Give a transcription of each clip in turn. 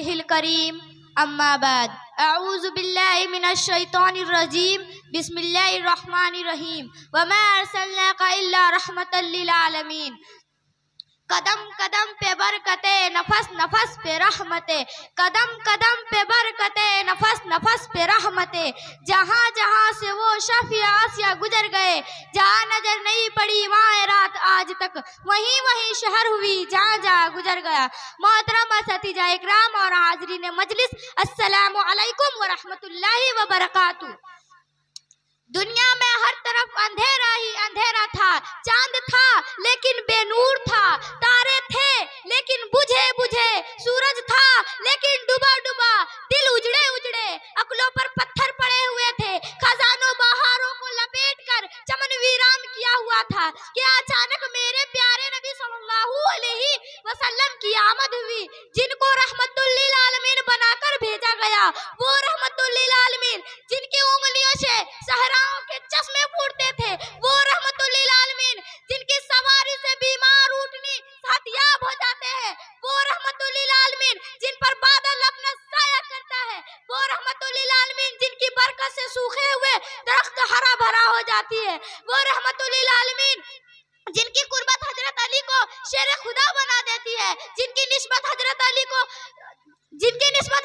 वजहिल करीम अम्मा बाद अऊज़ु बिल्लाहि मिनश शैतानिर रजीम बिस्मिल्लाहिर रहमानिर रहीम वमा अर्सलनाका इल्ला रहमतल लिल आलमीन। कदम कदम पे बरकते नफस नफस पे रहमते, कदम कदम पे बरकते नफस नफस पे रहमते। जहाँ जहाँ से वो शफ़ी आसिया गुजर गए, जहाँ नजर नहीं पड़ी वहाँ रात आज तक, वहीं वहीं शहर हुई जहाँ जहाँ गुजर गया। मोहतरम असतिजा इकराम और हाज़रीन मजलिस, अस्सलामु अलैकुम व रहमतुल्लाहि व बरकातुहू। दुनिया में हर तरफ अंधेरा ही अंधेरा था। चांद था लेकिन बेनूर था, तारे थे लेकिन बुझे बुझे, सूरज था लेकिन डूबा डूबा, दिल उजड़े उजड़े, अक्लों पर पत्थर पड़े हुए थे, खजानों बहारों को लपेट कर चमन वीरान किया हुआ था कि अचानक मेरे प्यारे नबी सल्लल्लाहु अलैहि वसल्लम की आमद हुई, जिनको रहमतुल लिल आलमीन बनाकर भेजा गया। वो रहमतुल लिल आलमीन जिनकी उंगलियों से सहराओं के चश्मे फूटते थे, वो रहमतुल लिल आलमीन जिनकी सवारी से बीमार ऊँटनी सेहतयाब हो जाते हैं, वो रहमतुल लिल आलमीन जिन पर बादल अपना साया करता है, वो रहमतुल लिल आलमीन जिनकी बरकत से सूखे हुए दरख्त हरा भरा हो जाती है, वो रहमतुल लिल आलमीन जिनकी कुर्बत हजरत अली को शेर खुदा बना देती है, जिनकी निस्बत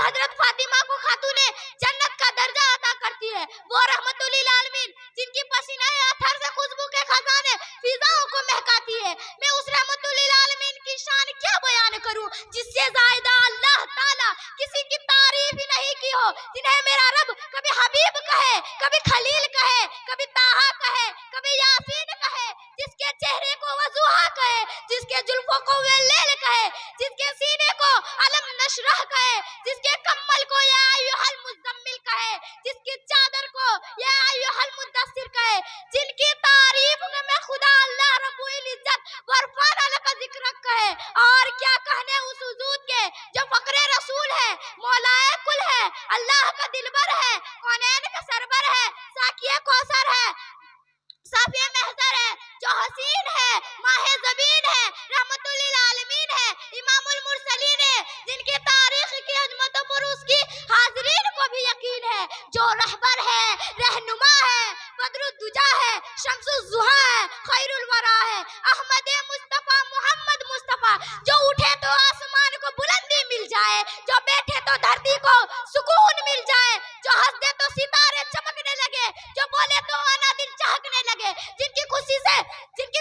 हजरत फातिमा को खातूने जन्नत का दर्जा अता करती है, वो रहमतुल लिल आलमीन जिनकी पसीना अथर से खुशबू के खजाने फिजाओं को महकाती है। मैं उस रहमतुल लिल आलमीन की शान क्या बयान करूं जिससे ज़ायदा अल्लाह ताला किसी की तारीफ ही नहीं की हो, जिन्हें मेरा रब कभी हबीब कहे, कभी खलील कहे, कभी ताहा कहे, कभी यासीन कहे, जिसके चेहरे को वज़ुहा कहे, जिसके जुल्फों को वे लैल कहे, जिसके सीने को अलम नशरह कहे, जिसके कम्मल को या अय्युहल मुज़म्मिल कहे, जिसकी चादर को या अय्युहल मुद्दस्सिर कहे, जिनकी तारीफ में मैं खुदा अल्लाह रब्बुल इज्जत वरफान का जिक्र कहे। और क्या कहने उस हुजूर के जो फकरे रसूल है, मौलाए कुल है, अल्लाह का दिलबर है, कौनैन का सरबर है, साकिए कौसर है, साफिया महजर है, जो हसीन है, माहे ज़बीन है, रहमतुल लिल आलमीन है, इमामुल मुरसलीन है, जिनकी तारीख की अजमतों पर उसकी हाज़रीन को भी यकीन है, जो रहबर है, रहनुमा है, बदरुद्दुजा है, शम्सुज़्ज़ुहा है, खैरुल वरा है, अहमद मुस्तफ़ा मोहम्मद मुस्तफ़ा, जो उठे तो आसमान को बुलंदी मिल जाए, जो बैठे तो धरती को सुकून मिल जाए, जो हंस दे तो सितारे चमकने लगे, जो बोले तो आना दिल चहकने लगे, जिनकी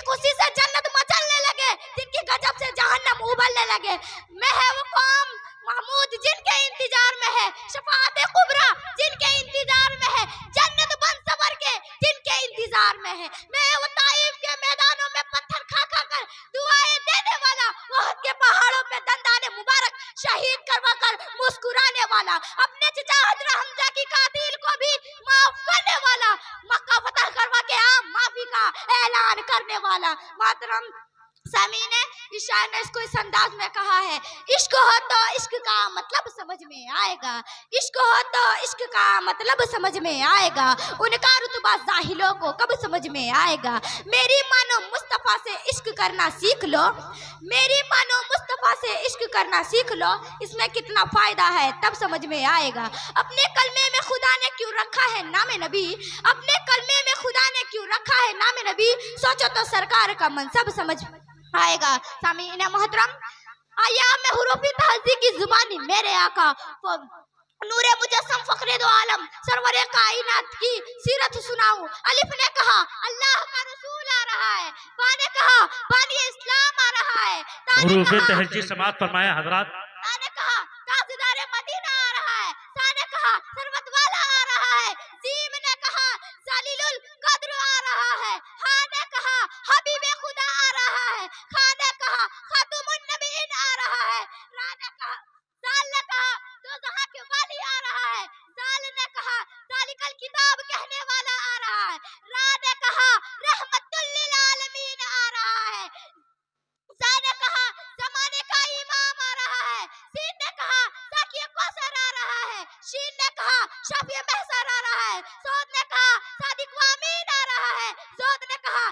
खुशी से जन्नत मचलने लगे, जिनकी गजब से जहन्नम उबलने लगे। मैं है वो कौम महमूद जिनके इंतजार में है, शफाअत कुबरा जिनके इंतजार में है, जन्नत बन सबर के जिनके इंतजार में है। मैं वो ताइफ के मैदानों में पत्थर खा खा कर दुआएं देने वाला, वहद के पहाड़ों पे दंदाने मुबारक शहीद करवा कर मुस्कुराने वाला, अपने चचा हजरत हमजा की कातिल को भी माफ करने वाला, मक्का फतह करवा के आम माफी का ऐलान करने वाला। मातरम सामीन ने इस शायर ने इसको इस अंदाज में कहा है, इश्क हो तो इश्क का मतलब समझ में आएगा, इश्क हो तो इश्क का मतलब समझ में आएगा, उनका रुतबा जाहिलों को कब समझ में आएगा। मेरी मानो मुस्तफ़ा से इश्क करना सीख लो, मेरी मानो मुस्तफ़ा से इश्क करना सीख लो, इसमें कितना फ़ायदा है तब समझ में आएगा। अपने कलमे में खुदा ने क्यों रखा है नाम नबी, अपने कलमे में खुदा ने क्यों रखा है नाम नबी, सोचो तो सरकार का मनसब समझ आएगा। सामीन मोहतरम, आया मैं हुरूफ़ी तहज़्ज़ी की ज़ुबानी मेरे आका नूरे मुजस्सम फ़ख्रे दो आलम सरवरे कायनात की सीरत सुनाऊं। अलिफ ने कहा अल्लाह का रसूल आ रहा है, बा ने कहा बानी इस्लाम आ रहा है, ता ने हुरूफ़े कहा तहज्जुद समाअत फरमाए हज़रात, ता ने कहा ताजदारे मदीना आ रहा है, सा ने कहा सरवत वाला आ रहा है, जीम ने कहा जलीलुल कद्र आ रहा है, हा ने कहा हबीबे खुदा आ रहा है, खा ने कहा खातुमुन नबीन आ रहा है, रा ने कहा जाल ने कहा दो जहां के वाली आ रहा है, जाल ने कहा जालिकल किताब कहने वाला आ रहा है, रा ने कहा रहमतुल लिल आलमीन आ रहा है, सा ने कहा जमाने का इमाम आ रहा है, सीन ने कहा साकिया कौसर आ रहा है, शीन ने कहा शफी महसर आ रहा है, सौद ने कहा सादिक व अमीन आ रहा है, जोद ने कहा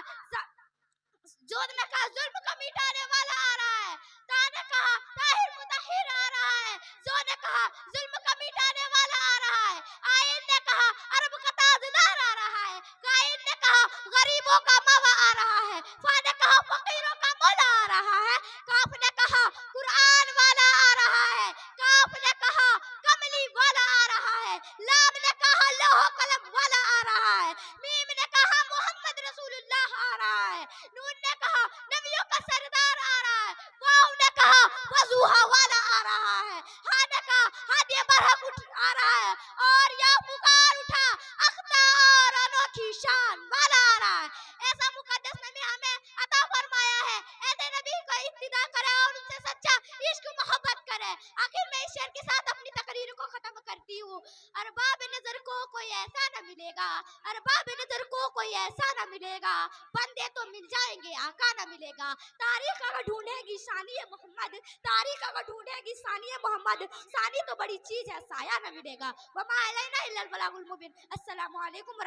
जुल्म को मिटाने वाला आ रहा है, ता ने कहा ताहिर मुतहिर आ रहा है, जो ने कहा जुल्म का मिटाने वाला आ रहा है। आइन ने कहा अरब का ताजदार आ रहा है। काइन ने कहा गरीबों का मावा आ रहा है। फा ने कहा फकीरों का मौला आ रहा है। काफ ने कहा कुरान वाला आ रहा है। काफ ने कहा कमली वाला आ रहा है। लाम ने कहा लौह कलम वाला आ रहा है। मीम ने कहा मोहम्मद रसूलुल्लाह आ रहा है। नून ने कहा नबियों का सरदार आ रहा है। वाव ने कहा वजूहा वाला आ रहा है। हा ने कहा हादी बरहक उठ आ रहा है। और या पुकार उठा अख्तार अनोखी शान वाला आ रहा है। ऐसा मुकद्दस नबी हमें अता फरमाया है। ऐसे नबी को इत्तिदा करे और उनसे सच्चा इश्क मोहब्बत करे। आखिर मैं इस शेर के साथ अपनी तकरीर को खत्म करती हूँ। अरबाब नजर को कोई ऐसा न मिलेगा, अरबाब नजर को कोई ऐसा न मिलेगा, बंदे तो मिल जाएंगे आका न मिलेगा। तारीख अगर ढूंढेगी सानिए मोहम्मद, तारीख अगर ढूंढेगी सानिए मोहम्मद, सानी तो बड़ी चीज है साया न मिलेगा। वमा अलैना इल्लल बलागुल मुबीन। अस्सलामु अलैकुम।